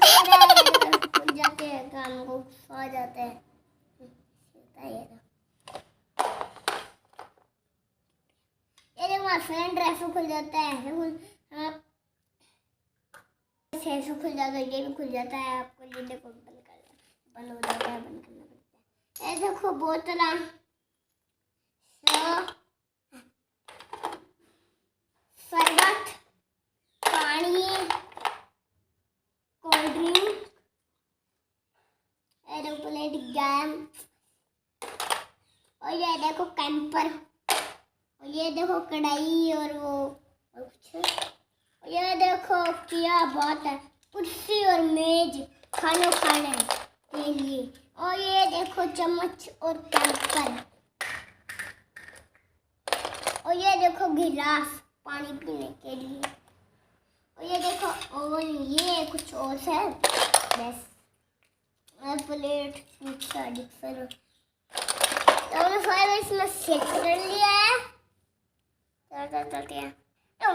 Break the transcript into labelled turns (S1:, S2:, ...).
S1: खुल जाते हैं, काम को सो जाते हैं। ये देखो हमारा फ्रेंड ऐसे खुल जाता है, ऐसे खुल जाता है, ये भी खुल जाता है। आपको ये देखो बंद हो जाता है, बंद करना पड़ता है। ये देखो बोतल शरबत, पानी, कोल्ड ड्रिंक, एरोप्लेन गैम, और ये देखो कैंपर, और ये देखो कढ़ाई और वो और कुछ, और ये देखो क्या बात है, कुर्सी और मेज खाना खाने के लिए, और ये देखो चम्मच और कैंपर, और ये देखो गिलास पानी पीने के लिए, और ये देखो और ये कुछ और है बस। प्लेट मिक्सर तो हमने फाइल इसमें सेट कर लिया है। चलते हैं। No.